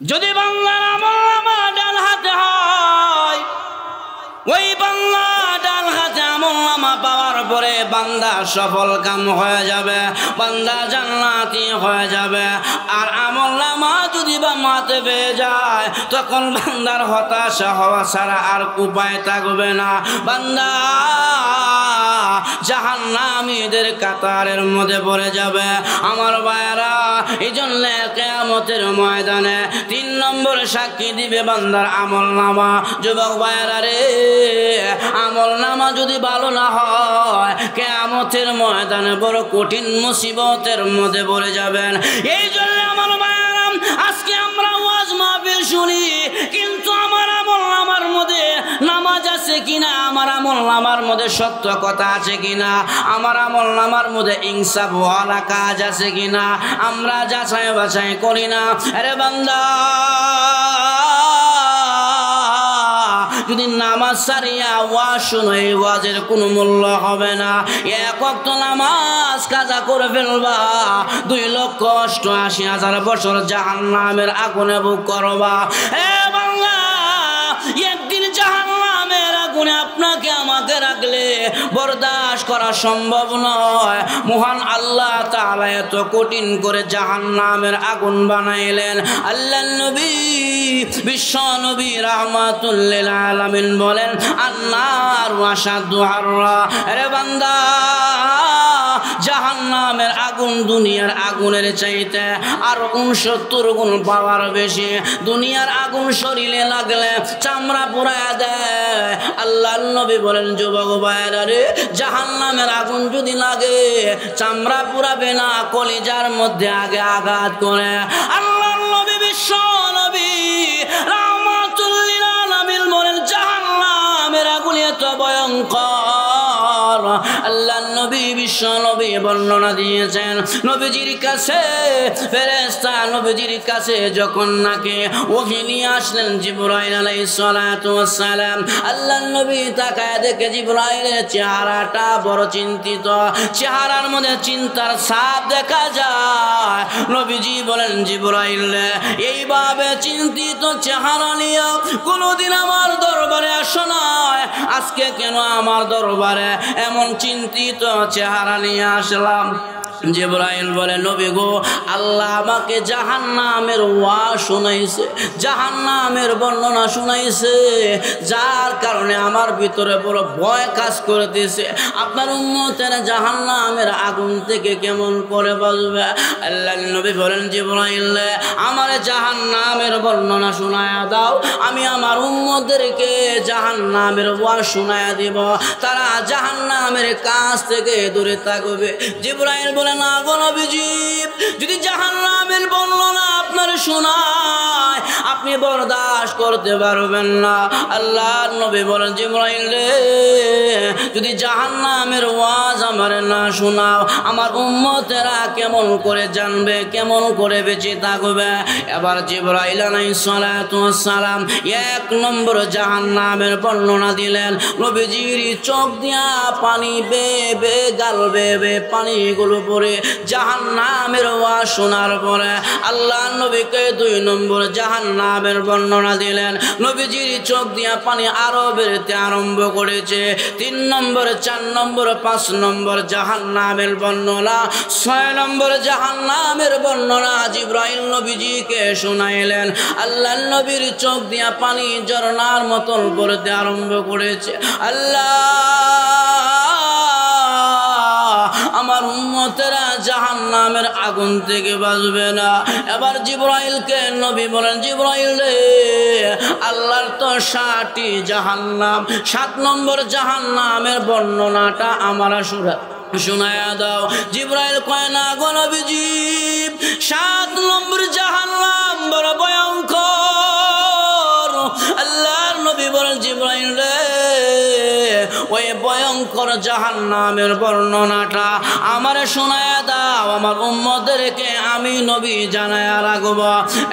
যদি বাংলার আমলনামা ডান হাতে হয়, ওই বাংলা ডান হাতে আমলনামা পাওয়ার পরে বান্দা সফল কাম হয়ে যাবে, বান্দা জান্নাতি হয়ে যাবে। আর আমলনামা যদি বাম হাতে পেয়ে যায়, তখন বান্দার হতাশা হওয়া ছাড়া আর উপায় থাকবে না। বান্দা জাহান্নামীদের কাতারের মধ্যে পড়ে যাবে। আমার ভাইয়েরা, এই জন্য কিয়ামতের ময়দানে 3 নম্বর সাক্ষী দিবে বান্দার আমলনামা। যুবক ভাইয়েরা রে, আমলনামা যদি ভালো না হয়, কিয়ামতের ময়দানে বড় কঠিন মুসিবতের মধ্যে পড়ে যাবেন। এই জন্য আমার ভাইয়েরা, আজকে আমরা ওয়াজ মাহফিল শুনি, কিন্তু আমার আমলনামার মধ্যে নামাজ আছে কিনা, আমার আমলনামার মধ্যে সত্য কথা আছে কিনা, আমার আমলনামার মধ্যে ইনসাফ ওয়ালা কাজ আছে কিনা, আমরা যাচাই বাছাই করি না। আরে বান্দা, যদি নামাজ সারিয়া ওয়াজ শুনো, এই ওয়াজের কোনো মূল্য হবে না। 1 ওয়াক্ত নামাজ কাজা করে ফেলবা, 2,88,000 বছর জাহান্নামের আগুনে ভোগ করবা। এ বাংলা, একদিন জাহান্নামের আগুনে আপনাকে আমাকে রাখলে বরদাস্ত করা সম্ভব নয়। মহান আল্লাহ তাআলা এত কঠিন করে জাহান্নামের আগুন বানাইলেন। আল্লাহর নবী, বিশ্ব নবী রাহমাতুল লিল আলামিন বলেন, আন্নার ওয়াশাদু হাররা। আরে বান্দা, জাহান্নামের আগুন দুনিয়ার আগুনের চাইতে আর 69 গুণ পাওয়ার বেশি। দুনিয়ার আগুন শরীরে লাগলে চামড়া পুড়ায়া দেয়। আল্লাহর নবী বলেন, যুবক ভাইরা রে, জাহান্নামের আগুন যদি লাগে, চামড়া পুড়াবে না, কলিজার মধ্যে আগে আঘাত করে। আল্লাহর নবী, বিশ্ব নবী রাহমাতুল লিল আলামিন বলেন, জাহান্নামের আগুন এত ভয়ঙ্কর। আল্লাহর নবী, বিশ্ব নবী বর্ণনা দিয়েছেন, নবীজির কাছে ফেরেশতা নবীজির কাছে যখন নাকি ওহী নিয়ে আসলেন জিবরাইল আলাইহিস সালাতু ওয়াস সালাম, আল্লাহর নবী তাকায় দেখে জিবরাইলের চেহারাটা বড় চিন্তিত, চেহারার মধ্যে চিন্তার ছাপ দেখা যায়। নবীজি বলেন, জিবরাইল, এইভাবে চিন্তিত চেহারা নিয়ে কোনোদিন আমার দরবারে আসো নাই, আজকে কেন আমার দরবারে এমন চিন্তিত চেহারা নিয়ে আসলাম? জিবরাইল বলে, নবী গো, আল্লাহ আমাকে জাহান্নামের ওয়াজ শুনাইছে, জাহান্নামের বর্ণনা শুনাইছে, যার কারণে আমার ভিতরে বড় ভয় কাজ করতেছে। আপনার উম্মতেরা জাহান্নামের আগুন থেকে কেমন করে বাঁচবে? আল্লাহর নবী বলেন, জিবরাইল, আমার জাহান্নামের বর্ণনা শোনায়া দাও, আমি আমার উম্মতদেরকে জাহান্নামের ওয়াজ শোনায়া দিব, তারা জাহান্নামের কাছ থেকে দূরে থাকবে। জিবরাইল বলে, না গো নবীজি, যদি জাহান্নামের বর্ণনা আপনার শোনায়, আপনি বরদাস্ত করতে পারবেন না। আল্লাহর নবী বলেন, জিবরাইল রে, যদি জাহান্নামের ওয়াজ আমার না শোনাও, আমার উম্মতেরা কেমন করে জানবে, কেমন করে বেঁচে থাকবে? এবার জিবরাইল আলাইহিস সালাতু ওয়াস সালাম 1 নম্বর জাহান্নামের বর্ণনা দিলেন। নবীজির চোখ দিয়া পানি বেয়ে গাল বেয়ে পানিগুলো পড়ে জাহান্নামের ওয়াজ শোনার পরে আল্লাহর নবীকে 2 নম্বর জাহান্নামের বর্ণনা দিলেন। নবীজির চোখ দিয়া পানি আরো বেরোতে আরম্ভ করেছে। 3 নম্বর, 4 নম্বর, 5 নম্বর জাহান্নামের বর্ণনা, 6 নম্বর জাহান্নামের বর্ণনা জিবরাইল নবীজিকে শোনাইলেন। আল্লাহর নবীর চোখ দিয়া পানি ঝরনার মতন পড়তে আরম্ভ করেছে। আল্লাহ, আমার উম্মতেরা জাহান্নামের আগুন থেকে বাঁচবে না। এবার জিবরাইলকে নবী বলেন, জিবরাইল রে, আল্লাহর তো 7টি জাহান্নাম, 7 নম্বর জাহান্নামের বর্ণনাটা আমার শোনায়া দাও। জিবরাইল কয়, না গো নবীজি, 7 নম্বর জাহান্নাম বড় ভয়ঙ্কর। আল্লাহর নবী বলেন, জিবরাইল রে, ওই ভয়ঙ্কর জাহান্নামের বর্ণনাটা আমারে শোনায়া দাও, আমার উম্মতদেরকে আমি নবী জানায়া রাখব।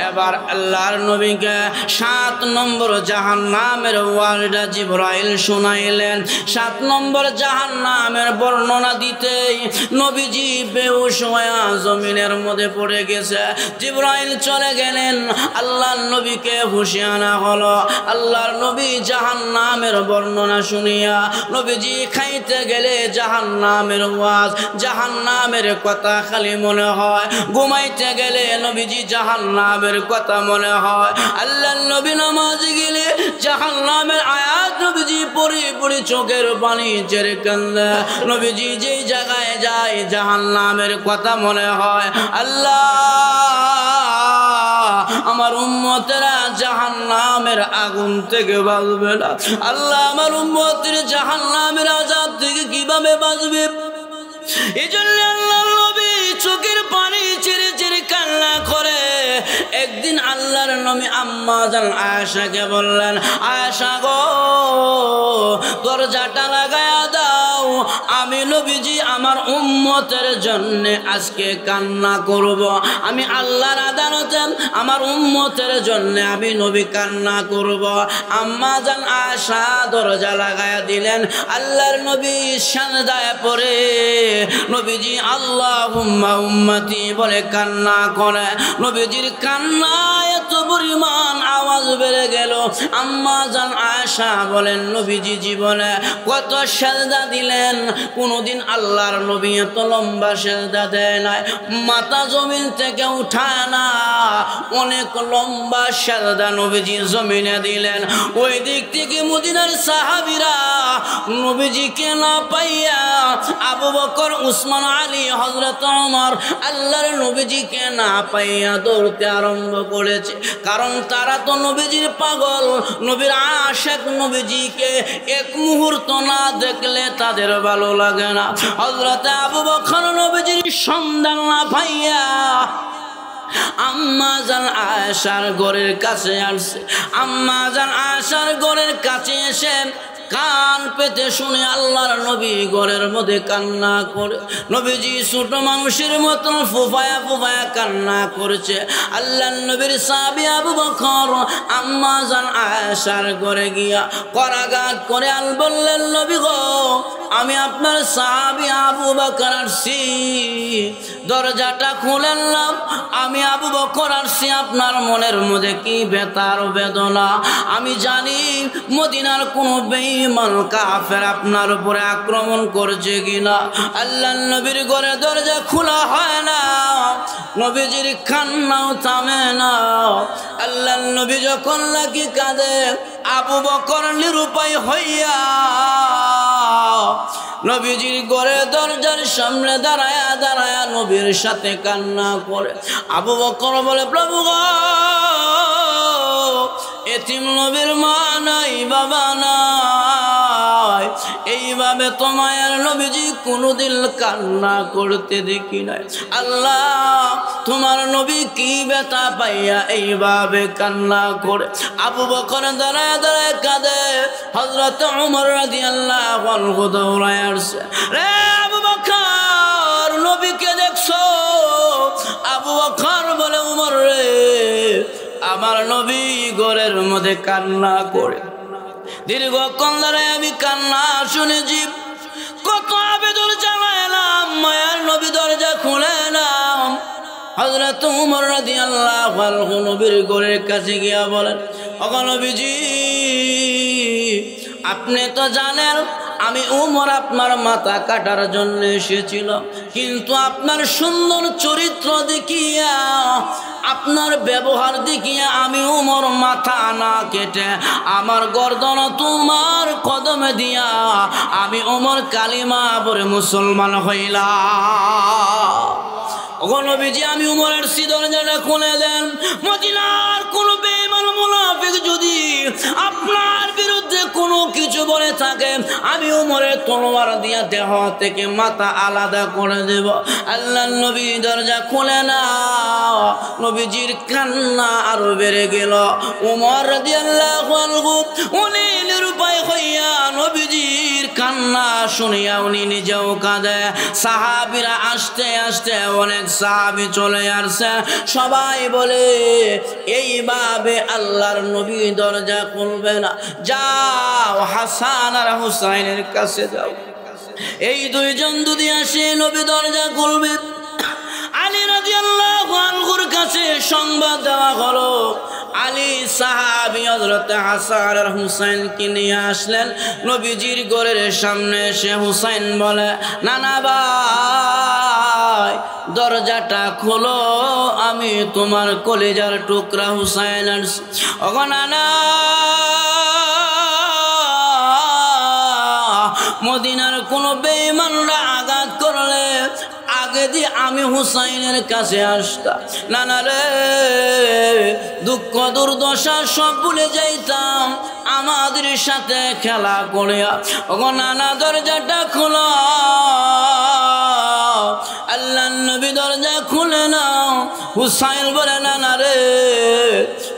এবার আল্লাহর নবীকে 7 নম্বর জাহান্নামের ওয়ার্ডটা জিবরাইল শোনাইলেন। 7 নম্বর জাহান্নামের বর্ণনা দিতেই নবীজি বেহুশ হয়ে জমিনের মধ্যে পড়ে গেছে। জিবরাইল চলে গেলেন, আল্লাহর নবীকে হুঁশে আনা হলো। আল্লাহর নবী জাহান্নামের বর্ণনা শুনিয়া নবীজি খাইতে গেলে জাহান্নামের ওয়াজ, জাহান্নামের কথা খালি মনে হয়। ঘুমাইতে গেলে নবীজি জাহান্নামের কথা মনে হয়। আল্লাহর নবী নামাজ গেলে জাহান্নামের আয়াত নবীজি পড়ে পড়ে চোখের পানি ছেড়ে কান্দে। নবীজি যেই জায়গায় যায় জাহান্নামের কথা মনে হয়। আল্লাহ, আমার উম্মতেরা জাহান্নামের আগুন থেকে বাঁচবে না। আল্লাহ, আমার উম্মতের জাহান্নামের আযাব থেকে কিভাবে বাঁচবে? এজন্য আল্লাহর নবী চোখের পানি ছেড়ে ছেড়ে কান্না করে। একদিন আল্লাহর নবী আম্মা জান আয়েশাকে বললেন, আয়েশা গো, দরজাটা লাগায়া দাও, আমি নবীজি আমার উম্মতের জন্য আজকে কান্না করব। আমি আল্লাহর আদালতে আমার উম্মতের জন্য আমি নবী কান্না করব। আম্মা জান আয়েশা দরজা লাগায়া দিলেন। আল্লাহর নবী সাজদায় পড়ে নবীজি আল্লাহুম্মা উম্মতি বলে কান্না করে। নবীজির কান্না এত পরিমাণ আওয়াজ বেড়ে গেল। আম্মা জান আয়েশা বলেন, নবীজি জীবনে কত সাজদা দিলেন, কোনদিন আল্লাহর নবী এত লম্বা সাজদা দেয় নাই, মাথা জমিন থেকে উঠায় না। অনেক লম্বা সাজদা নবীজি জমিনে দিলেন। ওই দিক থেকে মদিনার সাহাবীরা নবীজিকে না পাইয়া আবু বকর, উসমান, আলী, হযরত ওমর আল্লাহর নবীজিকে না পাইয়া দৌড়তে আরম্ভ করেছে। কারণ তারা তো নবীজির পাগল, নবীর আশিক। নবীজিকে এক মুহূর্ত না দেখলে তাদের ভালো লাগে না। হযরত আবু বকর নবীজির সন্ধান না পাইয়া আম্মা জান আয়েশার ঘরের কাছে আসছে। আম্মা জান আয়েশার ঘরের কাছে এসে কান পেতে শুনে আল্লাহর নবী ঘরের মধ্যে কান্না করে। নবীজি ছোট মানুষের মতন ফুফায়া ফুফায়া কান্না করছে। আল্লাহর নবীর সাহাবী আবু বকর আম্মা জান আয়েশার ঘরে গিয়া করাঘাত করে বললেন, নবী গো, আমি আপনার সাহাবী আবু বকর আসছি, দরজাটা খুলে নাও। আমি আবু বকর আসছি, আপনার মনের মধ্যে কি ব্যথার বেদনা আমি জানি। মদিনার কোনো বেঈমান কাফের আপনার উপরে আক্রমণ করছে কিনা। আল্লাহর নবীর ঘরে দরজা খোলা হয় না, নবীজির কান্নাও থামে না। আল্লাহর নবী যখন লাগি কাঁদে, আবু বকর নিরুপায় হইয়া নবীজির ঘরে দরজার সামনে দাঁড়ায়া দাঁড়ায়া নবীর সাথে কান্না করে। আবু বকর বলে, প্রভু গো, এতিম নবীর মা নাই, বাবা নাই, এইভাবে তো মায়ের নবীজি কোনোদিন কান্না করতে দেখি নাই। আল্লাহ, তোমার নবী কি ব্যথা পাইয়া এইভাবে কান্না করে? আবু বকর দাঁড়ায় দাঁড়ায় কাঁদে। হযরত ওমর রাদিয়াল্লাহু আনহু দৌড়ায় আসছে। রে আবু বকর, নবীকে দেখছো? আবু বকর বলে, ওমর রে, আমার নবী ঘরের মধ্যে কান্না করে। দীর্ঘক্ষণ ধরে আমি কান্না শুনেছি, কত আবেদন জানাইলাম, মায়ার নবী দরজা খুলে নাও। হযরত ওমর রাদিয়াল্লাহু আনহু নবীর ঘরের কাছে গিয়া বলেন, ওগো নবীজি, আপনি তো জানেন আমি ওমর আপনার মাথা কাটার জন্য এসেছিল, কিন্তু আপনার সুন্দর চরিত্র দেখিয়া, আপনার ব্যবহার দেখিয়া আমি ওমর মাথা না কেটে আমার গর্দন তোমার কদমে দিয়া আমি ওমর কালিমা পড়ে মুসলমান হইলাম। ওগো নবীজি, আমি ওমরের দরজাটা খুলে দেন। মদিনার কোন বেঈমান মুনাফিক যদি আপনার বিরুদ্ধে কোনো কিছু বলে থাকে, আমি ওমরের তলোয়ার দিয়া দেহ থেকে মাথা আলাদা করে দেব। আল্লাহর নবী দরজা খুলে না। নবীজির কান্না আরো বেড়ে গেল। ওমর রাদিয়াল্লাহু আনহু উনি নিরুপায় হইয়া নবীজির কান্না শুনিয়া উনি নিজেও কাঁদে। সাহাবীরা আস্তে আস্তে অনেক সাহাবী চলে আসছে, সবাই বলে এইভাবে আল্লাহর নবী দরজা খুলবে না, যাও হাসান আর হুসাইনের কাছে যাও, এই দুইজন যদি আসে নবী দরজা খুলবে। আলী রাদিয়াল্লাহু আনহুর কাছে সংবাদ দেওয়া হলো। আলী সাহাবী হযরত হাসান আর হুসাইনকে নিয়ে আসলেন নবীজির ঘরের সামনে। এসে হুসাইন বলে, নানা ভাই দরজাটা খোলো, আমি তোমার কলিজার টুকরা হুসাইন আসছি। ওগো নানা, মদিনার কোন বেঈমানরা আঘাত করলে আগে দিয়ে আমি হুসাইনের কাছে আসতাম, নানা রে দুঃখ দুর্দশা সব ভুলে যাইতাম আমাদের সাথে খেলা করিয়া। ওগো নানা দরজাটা খোলো। আল্লাহর নবী দরজা খুলে নাও। হুসাইন বলে, নানা রে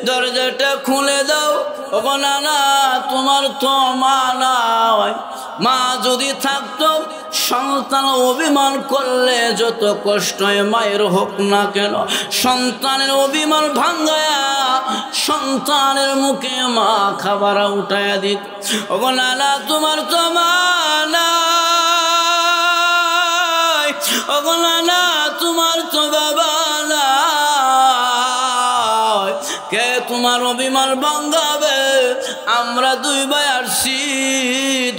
দরজাটা খুলে দাও। ওগো নানা, তোমার তো মা নাই, মা যদি থাকতো সন্তান অভিমান করলে যত কষ্ট মায়ের হোক না কেন, সন্তানের অভিমান ভাঙ্গায়া সন্তানের মুখে মা খাবার উঠাইয়া দিত। ওগো নানা, তোমার তো মা নাই, ওগো নানা তোমার তো বাবা নাই, কে তোমার অভিমান ভাঙ্গাবে? আমরা দুই ভাই আসছি,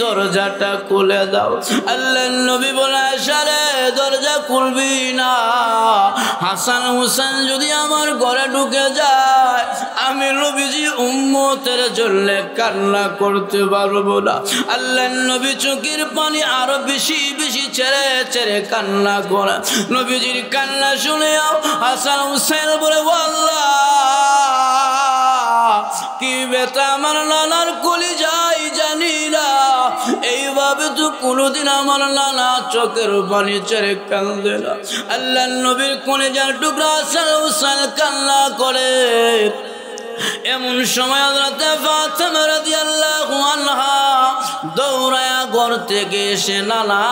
দরজাটা খুলে দাও। আল্লাহর নবী বলে, আশারে দরজা খুলবি না, হাসান হুসাইন যদি আমার ঘরে ঢুকে যায় আমি নবীজি উম্মতের জন্য কান্না করতে পারবো না। আল্লাহর নবী চোখের পানি আরো বেশি বেশি ছেড়ে ছেড়ে কান্না করে। নবীজির কান্না শুনেও হাসান হুসাইন বলে, আল্লাহ কি বেটা আমার নানার কলিজায় জানি না, এইভাবে তো কোনোদিন আমার নানা চোখের পানি ছেড়ে কান্দে না। আল্লাহর নবীর কলিজার টুকরা হাসান হুসাইন কান্না করে। এমন সময় হযরত ফাতেমা রাদিয়াল্লাহু আনহা দৌড়ায়া ঘর থেকে এসে নানা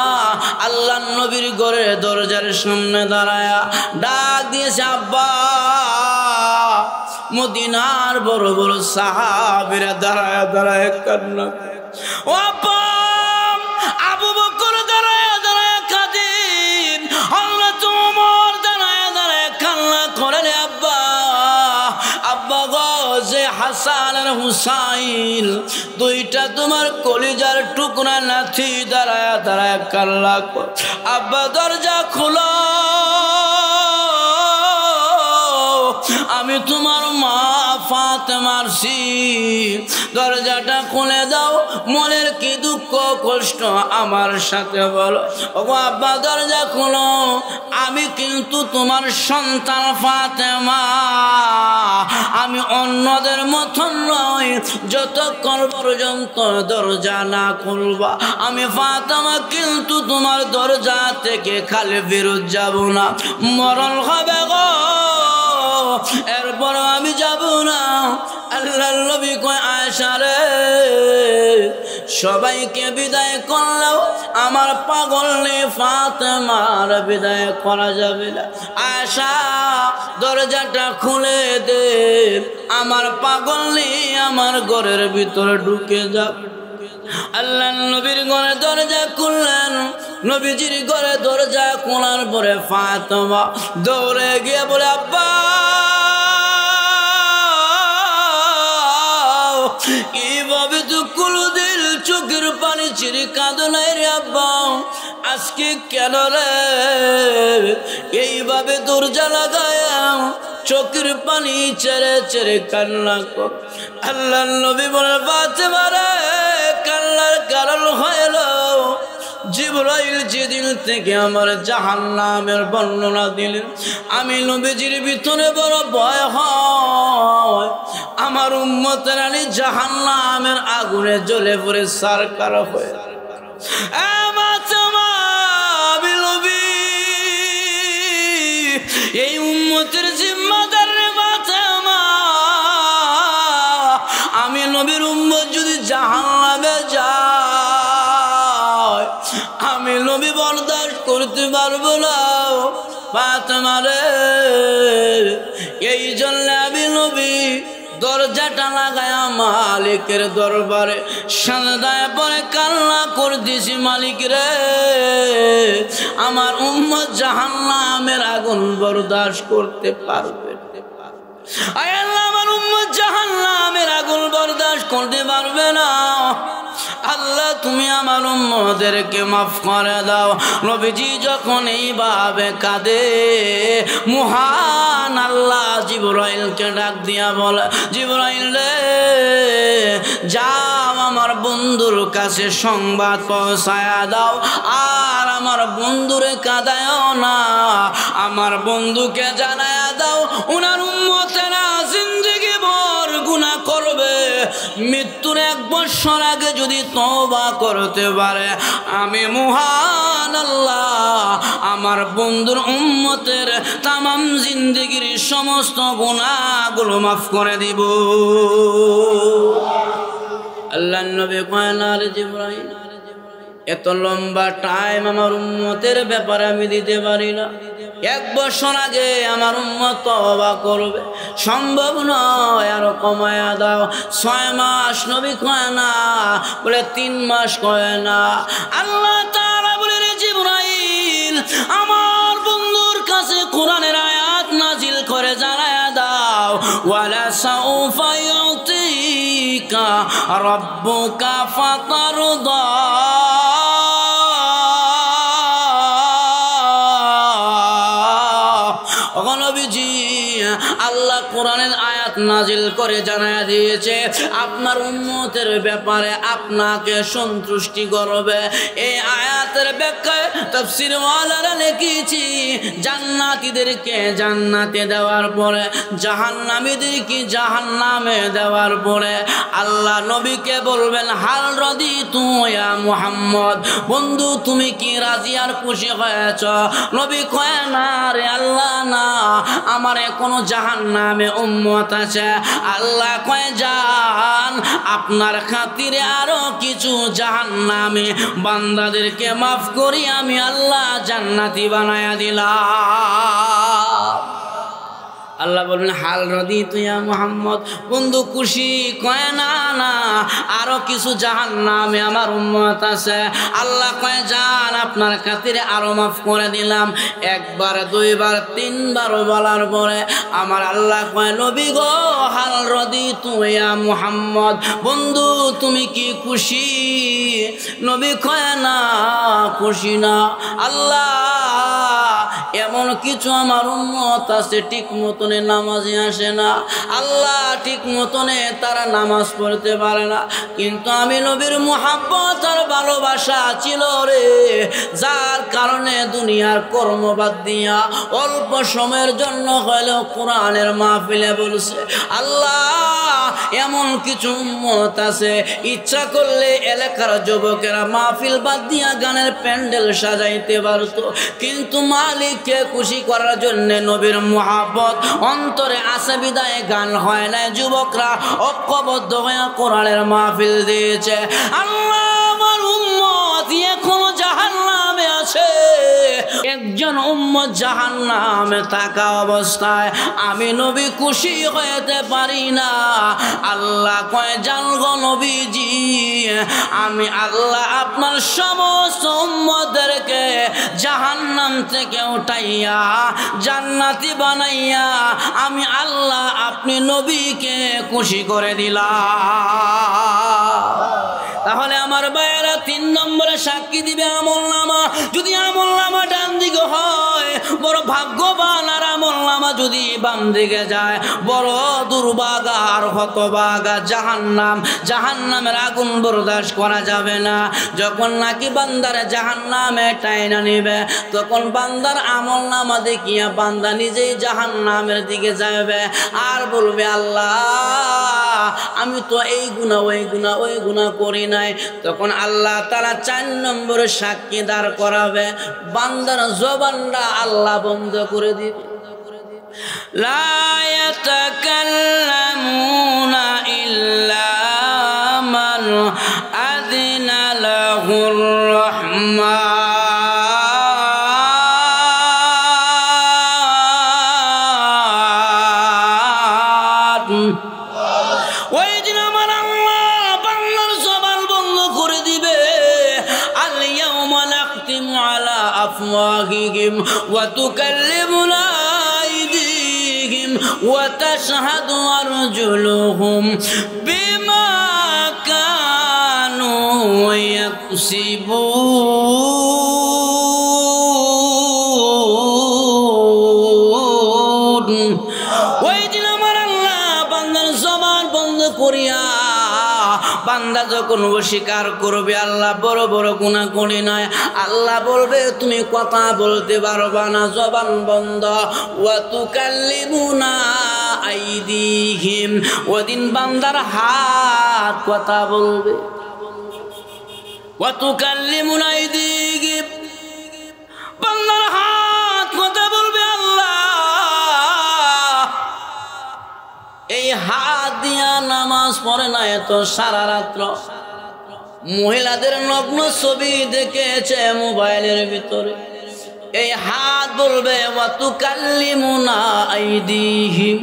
আল্লাহর নবীর ঘরের দরজার সামনে দাঁড়ায়া ডাক দিয়েছে, আব্বা। মদিনার বড় বড় সাহাবীরা দাঁড়ায়া দাঁড়ায়া কান্না করে। ও আব্বা, আবু বকর দাঁড়ায়া দাঁড়ায়া কাঁদেন, হযরত ওমর দাঁড়ায়া দাঁড়ায়া কান্না করেন। আব্বা, আব্বা গো, যে হাসান আর হুসাইন দুইটা তোমার কলিজার টুকরা নাতি দাঁড়ায়া দাঁড়ায়া কান্না করে। আব্বা দরজা খোলো, আমি তোমার মা ফাতেমার সি, দরজাটা খুলে দাও, মনের কি দুঃখ কষ্ট আমার সাথে বলো। ওগো আব্বা দরজা খোলো, আমি কিন্তু তোমার সন্তান ফাতেমা, আমি অন্যদের মতন নয়, যতক্ষণ পর্যন্ত দরজা না খুলবা আমি ফাতেমা কিন্তু তোমার দরজা থেকে খালি বেরোত যাব না, মরণ হবে গো, এরপর আমি যাব না। আল্লাহর নবী কয়, আয়েশা রে সবাইকে বিদায় করলেও আমার পাগল নিয়ে ফাতেমার বিদায় করা যাবে না। আয়েশা দরজাটা খুলে দে, আমার পাগল নিয়ে আমার ঘরের ভিতরে ঢুকে যাবে। আল্লাহর নবীর ঘরে দরজা খুললেন। নবীজির ঘরে দরজা খোলার পরে ফাতেমা দৌড়ে গিয়ে বলে, আব্বা কিভাবে তো কোনদিন চোখের পানি ছেড়ে কাঁদো নাই রে আব্বা, আজকে কেন রে এইভাবে দরজা লাগায় চোখের পানি ছেড়ে ছেড়ে কান্না কর? আল্লাহর নবী বলে, ফাতেমা রে কান্নার কারণ হইল জিবরাইল যেদিন থেকে আমার জাহান্নামের বর্ণনা দিলেন আমি নবীজির ভিতরে বড় ভয় হয়, আমার উম্মতের আলী জাহান্নামের আগুনে জ্বলে পড়ে সারকার হয়ে। এই উম্মতের জিম্মাদার রে ফাতেমা, আমি নবীর উম্মত যদি জাহান্নামে যায় নবী বরদাস্ত করতে পারবো না ফাতেমা রে। এই জন্য আমি নবী দরজাটা লাগায়া মালিকের দরবারে সাজদায় পরে কান্না করতেছি, মালিক রে আমার উম্মত জাহান্নামের আগুন বরদাস্ত করতে পারবে, আয় আল্লাহ আমার উম্মত জাহান্নামের আগুন বরদাস্ত করতে পারবে না। আল্লাহ তুমি আমার উম্মতদেরকে মাফ করে দাও। নবীজি যখন এইভাবে কাঁদে মহান আল্লাহ জিবরাইলকে ডাক দিয়া বলে, জিবরাইল রে যাও আমার বন্ধুর কাছে সংবাদ পৌঁছায়া দাও, আর আমার বন্ধুরে কাঁদায়ও না, আমার বন্ধুকে জানায়া দাও উনার উম্মতেরা জিন্দেগি ভর গুনাহ করবে, মৃত্যুর 1 বছর আগে যদি তওবা করতে পারে আমি মহান আল্লাহ আমার বন্ধুর উম্মতের তামাম জিন্দেগির সমস্ত গুনাহগুলো মাফ করে দিব। আল্লাহর নবী কয় না রে জিবরাইল, এত লম্বা টাইম আমার উম্মতের ব্যাপারে আমি দিতে পারি না, 1 বছর আগে আমার উম্মত তওবা করবে, সম্ভব নয়, আরো কমায়া দাও। 6 মাস নবী কয় না, বলে 3 মাস কয় না। আল্লাহ তাআলা বলে রে জিবরাইল আমার বন্ধুর কাছে কোরআনের আয়াত নাজিল করে জানায়া দাও, ওয়ালা সাউফা ইউতিকা রাব্বুকা ফাতারদা। আল্লাহ কোরআনের আয়াত নাজিল করে জানায়া দিয়েছে আপনার উম্মতের ব্যাপারে আপনাকে সন্তুষ্টি করবে। এই আয়াতের ব্যাখ্যায় তাফসীর ওয়ালারা লিখেছি জান্নাতীদেরকে জান্নাতে দেওয়ার পরে জাহান্নামীদেরকে জাহান্নামে দেওয়ার পরে আল্লাহ নবীকে বলবেন হাল রাদিতু ইয়া মুহাম্মদ, বন্ধু তুমি কি রাজি আর খুশি হয়েছ? নবী কয় না রে আল্লাহ না, আমার এখনো জাহান্নামে উম্মত আছে। আল্লাহ কয় যান আপনার খাতিরে আরো কিছু জাহান্নামে বান্দাদেরকে মাফ করি আমি আল্লাহ জান্নাতি বানায়া দিলাম। আল্লাহ বলবেন হাল রাদিতু ইয়া মুহাম্মদ, বন্ধু খুশি? কয় না না, আরো কিছু জাহান্নামে আমার উম্মত আছে। আল্লাহ কয় যান আপনার খাতিরে আরো মাফ করে দিলাম। 1 বার 2 বার 3 বার বলার পরে আমার আল্লাহ কয় নবী গো হাল রাদিতু ইয়া মুহাম্মদ, বন্ধু তুমি কি খুশি? নবী কয় না খুশি না। আল্লাহ এমন কিছু আমার উম্মত আছে ঠিক মতনে নামাজে আসে না, আল্লাহ ঠিক মতনে তারা নামাজ পড়তে পারে না, কিন্তু আমি নবীর মুহাব্বত আর ভালোবাসা ছিল রে, যার কারণে দুনিয়ার কর্ম বাদ দিয়া অল্প সময়ের জন্য হলেও কোরআনের মাহফিলে বলছে। আল্লাহ এমন কিছু উম্মত আছে ইচ্ছা করলে এলাকার যুবকেরা মাহফিল বাদ দিয়া গানের প্যান্ডেল সাজাইতে পারত, কিন্তু মালিককে খুশি করার জন্য নবীর মুহাব্বত অন্তরে আসে বিদায় গান হয় না, যুবকরা ঐক্যবদ্ধ হয়ে কোরআনের মাহফিল দিয়েছে। আল্লাহ আমার উম্মত এখনো জাহান্নামে আছে, একজন উম্মত জাহান্নামে থাকা অবস্থায় আমি নবী খুশি হতে পারি না। আল্লাহ কয় জানগো নবীজি আমি আল্লাহ আপনার সমস্ত উম্মতদেরকে জাহান্নাম থেকে উঠাইয়া জান্নাতি বানাইয়া আমি আল্লাহ আপনি নবীকে খুশি করে দিলাম। তাহলে আমার ভাইয়েরা 3 নম্বরে সাক্ষী দিবে আমলনামা। যদি আমলনামা ডান দিকে হয় বড় ভাগ্যবান, আর আমলনামা যদি বাম দিকে যায় বড় দুর্ভাগা আর হতভাগা। জাহান্নামের আগুন বরদাস্ত করা যাবে না। যখন নাকি বান্দার জাহান্নামে টাইনা নিবে তখন বান্দার আমলনামা দেখিয়া বান্দা নিজেই জাহান্নামের দিকে যাবে আর বলবে আল্লাহ আমি তো এই গুনাহ ওই গুনাহ করি নাই। তখন আল্লাহ তাআলা 4 নম্বরে সাক্ষী দাঁড় করাবে, বান্দার জবানটা আল্লাহ বন্ধ করে দিবে। লা ইয়াতাকাল্লামুনা ইল্লা মান আযিনা লাহুর রহমান। আফওয়াহিহিম ওয়া তুকাল্লিমুনা আইদিহিম ওয়া তাশহাদু আরজুলুহুম বিমা কানু ইয়াকসিবুন। ওই দিন আমার আল্লাহ বান্দার জবান বন্ধ করিয়া, বান্দা যখন অস্বীকার করবে আল্লাহ বড় বড় গুনাহ করি নাই, আল্লাহ বলবে তুমি কথা বলতে পারবা না, জবান বন্ধ। ওয়া তুকাল্লিমুনা আইদিহিম, ওদিন বান্দার হাত কথা বলবে। ওয়া তুকাল্লিমুনা আইদিহিম, বান্দার হাত কথা বলবে। আল্লাহ এই হাত দিয়া নামাজ পড়ে না এত সারা রাত্র, মহিলাদের নগ্ন ছবি দেখেছে মোবাইলের ভিতরে, এই হাত বলবে ওয়া তুকাল্লিমুনা আইদিহিম,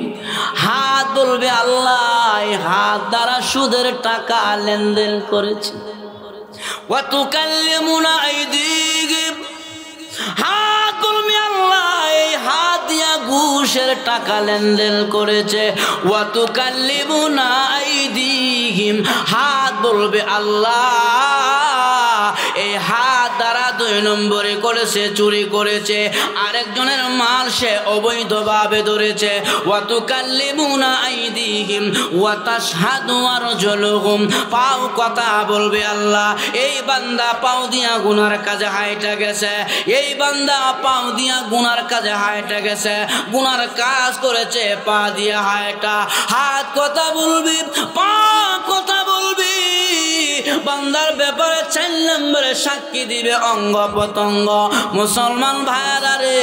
হাত বলবে আল্লাহ এই হাত দ্বারা সুদের টাকা লেনদেন করেছে। ওয়া তুকাল্লিমুনা আইদিহিম, হাত বলবে আল্লাহ এই হাত দিয়া ঘুষের টাকা লেনদেন করেছে। ওয়া তুকাল্লিমুনা আইদিহিম, হাত বলবে আল্লাহ এই হাত দ্বারা 2 নম্বরে করেছে, চুরি করেছে, আরেকজনের মাল সে অবৈধভাবে ধরেছে। ওয়া তুকাল্লিমুনা আইদিহিম ওয়া তাশহাদু আরজুলুহুম, পাও কথা বলবে আল্লাহ এই বান্দা পাও দিয়া গুনার কাজে হাইটা গেছে, এই বান্দা পাও দিয়া গুনার কাজে হাইটা গেছে, গুনার কাজ করেছে পা দিয়া হাইটা। হাত কথা বলবি, পা কথা বলবি, বান্দার ব্যাপারে 4 নম্বরে সাক্ষী দিবে অঙ্গ প্রত্যঙ্গ। মুসলমান ভাইরা রে,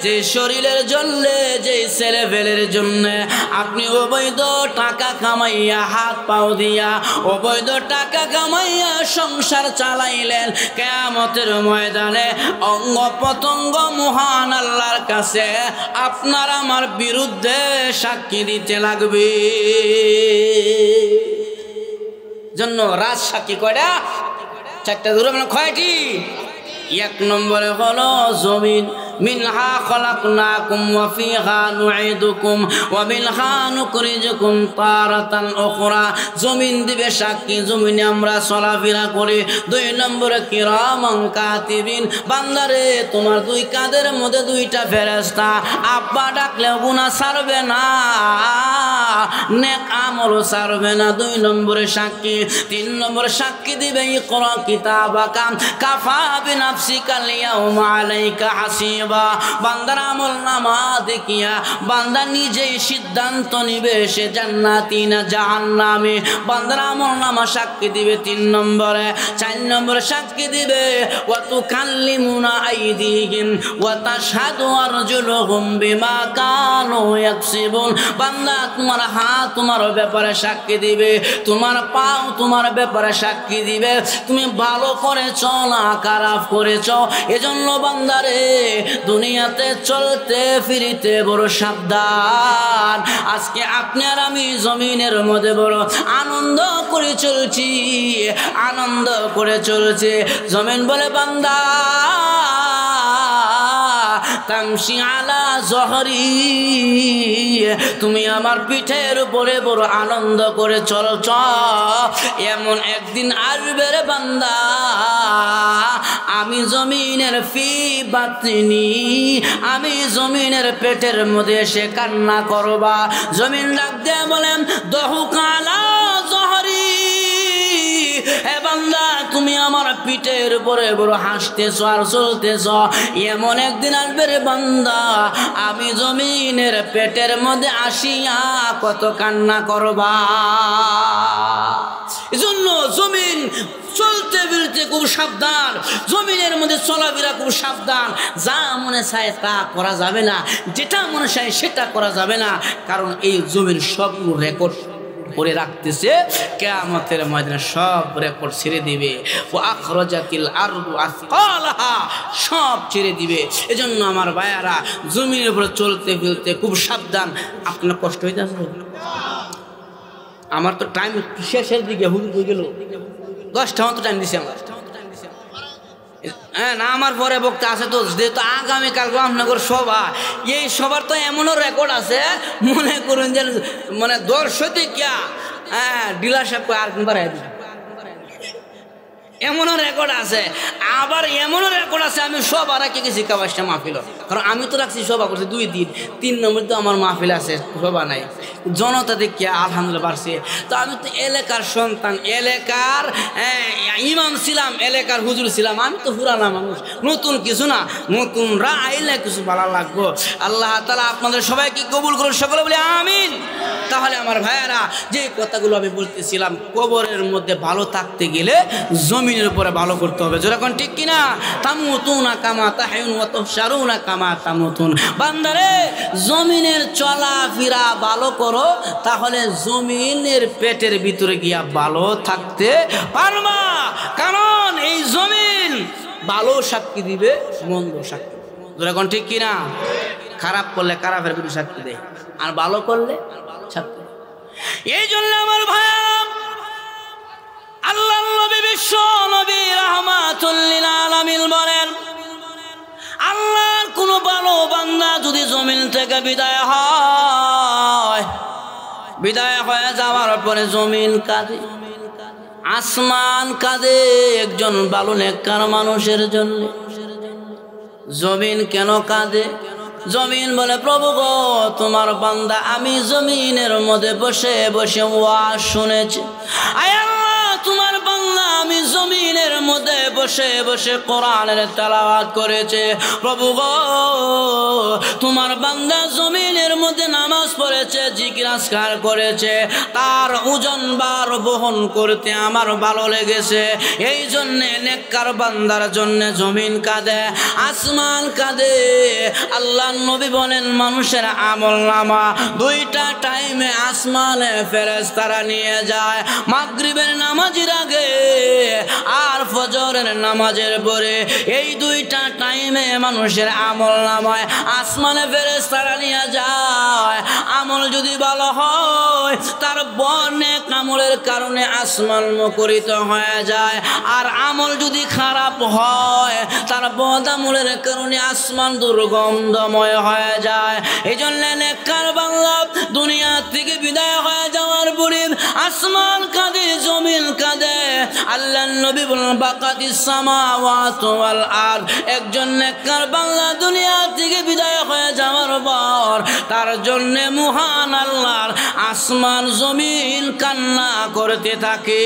যে শরীরের জন্য, যে ছেলে ফেলের জন্য আপনি অবৈধ টাকা কামাইয়া হাত পাও দিয়া অবৈধ টাকা কামাইয়া সংসার চালাইলেন, কিয়ামতের ময়দানে অঙ্গ প্রত্যঙ্গ মহান আল্লাহর কাছে আপনার আমার বিরুদ্ধে সাক্ষী দিতে লাগবে। জন্য রাজ সাক্ষী কয়টা? 4টা ধরে মানে কয়টি? 1 নম্বরে হলো জমিন, মিনহা খলাকনাকুম ওয়া ফিহা নুঈদুকুম ওয়া মিনহা নুখরিজুকুম তারাতান উখরা, জমিন দিবে সাক্ষী, জমিনে আমরা চলাফেরা করি। 2 নম্বরে কিরামান কাতিবিন, বান্দারে তোমার 2 কাঁধের মধ্যে 2টা ফেরেশতা, আব্বা ডাকলে গুনাহ ছাড়বে না, নেক আমলও ছাড়বে না। 2 নম্বরে সাক্ষী। 3 নম্বরে সাক্ষী দিবে ইকরা কিতাবাকা কাফা বিনাফসিকাল ইয়াউমা আলাইকা হাসিবা, বান্দার আমল নামা দেখিয়া বান্দা নিজেই সিদ্ধান্ত নিবে সে জান্নাতি না জাহান্নামী, বান্দার আমল নামা সাক্ষী দিবে 3 নম্বরে। 4 নম্বরে সাক্ষী দিবে ওয়া তুকাল্লিমুনা আইদিহিম ওয়া তাশহাদু আরজুলুহুম বিমা কানু ইয়াকসিবুন, বান্দা তোমার হাত তোমার ব্যাপারে সাক্ষী দিবে, তোমার পাও তোমার ব্যাপারে সাক্ষী দিবে, তুমি ভালো করেছো না খারাপ করেছো। এজন্য বান্দারে দুনিয়াতে চলতে ফিরিতে বড় সাবধান। আজকে আপনি আর আমি জমিনের মধ্যে বড় আনন্দ করে চলছি, আনন্দ করে চলছে। জমিন বলে বান্দা তামশি আলা জহরি, তুমি আমার পিঠের উপরে বড় আনন্দ করে চলছ, এমন একদিন আসবে রে বান্দা আমি জমিনের ফি বাতিনি, আমি জমিনের পেটের মধ্যে এসে কান্না করবা। জমিন ডাক দিয়ে বলেন দহুকালা জহরি, হে বান্দা তুমি আমার পিঠের উপরে বড় হাসতেছ আর চলতেছ, এমন একদিন আসবে রে বান্দা আমি জমিনের পেটের মধ্যে আসিয়া কত কান্না করবা। এজন্য জমিন চলতে ফিরতে খুব সাবধান, জমিনের মধ্যে চলাফেরা খুব সাবধান। যা মনে চায় তা করা যাবে না, যেটা মনে চায় সেটা করা যাবে না, কারণ এই জমিন সব রেকর্ড করে রাখতেছে, কিয়ামতের ময়দানে সব রেকর্ড ছেড়ে দিবে। ও আখরাজাতিল আরদু আসকালাহা, সব ছেড়ে দিবে। এজন্য আমার ভাইয়ারা জমিনের উপরে চলতে ফিরতে খুব সাবধান। আপনার কষ্ট হইতেছে? আমার তো টাইম শেষের দিকে হুজুর হয়ে গেল, 10টা মতো টাইম দিছি আমরা। হ্যাঁ না, আমার পরে বক্তা আছে তো, যেহেতু আগামীকাল রামনগর সভা, এই সবার তো এমনও রেকর্ড আছে, মনে করুন যে মানে দর্শতে কিয়া হ্যাঁ ডিলারশিপ আর বাড়াই দিই, এমনও রেকর্ড আছে। আবার এমনও রেকর্ড আছে আমি সব আর কে গেছি কাবাসটা মাহফিল, কারণ আমি তো রাখছি সভা করছি 2 দিন, 3 নম্বর তো আমার মাহফিল আছে, সভা নাই, জনতা দেখিয়া আলহামদুলিল্লাহ বাড়ছে। তো আমি তো এলাকার সন্তান, এলাকার ইমাম ছিলাম, এলাকার হুজুর ছিলাম, আমি তো পুরানা মানুষ, নতুন কিছু না, নতুনরা আইলে কিছু ভালো লাগবো। আল্লাহ তাআলা আপনাদের সবাইকে কবুল করুন, সকলে বলে আমিন। তাহলে আমার ভাইয়ারা, যে কথাগুলো আমি বলতেছিলাম, কবরের মধ্যে ভালো থাকতে গেলে জমিনের উপরে ভালো করতে হবে, যেরকম ঠিক কিনা? তামুতুনা কামা তাহয়ুন ওয়া তুহশারুনা কামা তামুতুন। বান্দারে, জমিনের চলাফেরা ভালো করো, তাহলে জমিনের পেটের ভিতরে গিয়া ভালো থাকতে পারবা। কারণ এই জমিন ভালো সাক্ষী দিবে, মন্দ সাক্ষী, যেরকম ঠিক কিনা? খারাপ করলে খারাপের বিরুদ্ধে সাক্ষী দেয়, আর ভালো করলে সাক্ষী। এই জন্য আমার ভাই, আল্লাহ নবী বিশ্ব নবী রাহমাতুল লিল আলামিন বলেন, আল্লাহর কোন ভালো বান্দা যদি জমিন থেকে বিদায় হয়ে যাওয়ার পরে জমিন কাঁদে, আসমান কাঁদে একজন ভালো নেককার মানুষের জন্য। জমিন কেন কাঁদে? জমিন বলে, প্রভু গো, তোমার বান্দা আমি জমিনের মধ্যে বসে বসে ওয়াজ শুনেছি, আয় আল্লাহ তোমার বান্দা আমি জমিনের মধ্যে বসে বসে কোরআনের তেলাওয়াত করেছে, প্রভু গো তোমার বান্দা জমিনের মধ্যে নামাজ পড়েছে, জিকির আজকার করেছে, তার ওজন বার বহন করতে আমার ভালো লেগেছে, এই জন্যে নেককার বান্দার জন্য জমিন কাঁদে, আসমান কাঁদে। আল্লাহ নবী বলেন, মানুষের আমলনামা 2টা টাইমে আসমানে ফেরেশতারা নিয়ে যায়, মাগরিবের নামাজের আগে আর ফজরের নামাজের পরে। এই 2টা টাইমে মানুষের আমলনামায় আসমানে ফেরেশতারা নিয়ে যায়। আমল যদি ভালো হয়, তার নেক আমলের কারণে আসমান মুখরিত হয়ে যায়, আর আমল যদি খারাপ হয়, তার বদ আমলের কারণে আসমান দুর্গন্ধময় হয়ে যায়। এই জন্য নেককার বান্দা দুনিয়া থেকে বিদায় হয়ে যাওয়ার পরে আসমান কাঁদে, জমিন কাঁদে। আল্লাহ নবী বলেন, বাকাতিস সামাওয়াতু ওয়াল আরদ। একজন নেককার বান্দা দুনিয়া থেকে বিদায় হয়ে যাওয়ার পর তার জন্য মহান আল্লাহর আসমান জমিন কান্না করতে থাকে।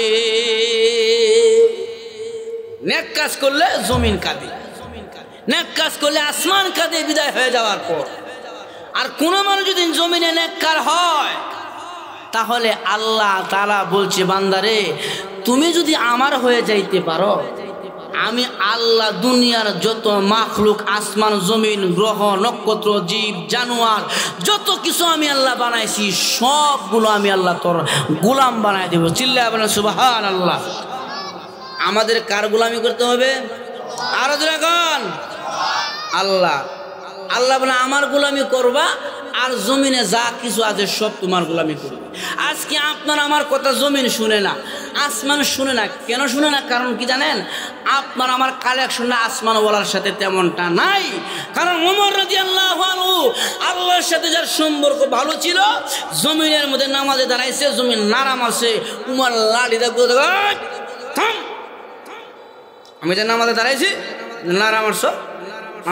নেক কাজ করলে জমিন কাঁদে, নেক কাজ করলে আসমান কাঁদে বিদায় হয়ে যাওয়ার পর। আর কোন মানুষ যদি জমিনে নেককার হয়, তাহলে আল্লাহ তাআলা বলছে, বান্দারে তুমি যদি আমার হয়ে যাইতে পারো, আমি আল্লাহ দুনিয়ার যত মাখলুক, আসমান জমিন গ্রহ নক্ষত্র জীব জানোয়ার যত কিছু আমি আল্লাহ বানাইছি, সবগুলো আমি আল্লাহ তোর গোলাম বানাই দেব। চিল্লায়া বলেন সুবহানাল্লাহ। আমাদের কার গোলামি করতে হবে? আরো যখন আল্লাহ, আল্লাহ বলে আমার গোলামি করবা, আর জমিনে যা কিছু আছে সব তোমার গোলামি করবে। আজকে আপনার আমার কথা জমিন শুনে না, আসমান শুনে না। কেন শুনে না? কারণ কি জানেন? আপনার আমার কালেকশনটা আসমানওয়ালার সাথে তেমনটা নাই। কারণ ওমর রাদিয়াল্লাহু আনহু আল্লাহর সাথে যার সম্পর্ক ভালো ছিল, জমিনের মধ্যে নামাজে দাঁড়াইছে, জমিন নাড়া মারছে, উমর লাঠি দিয়ে থাম, আমি যে নামাজে দাঁড়াইছি নাড়া মারছ,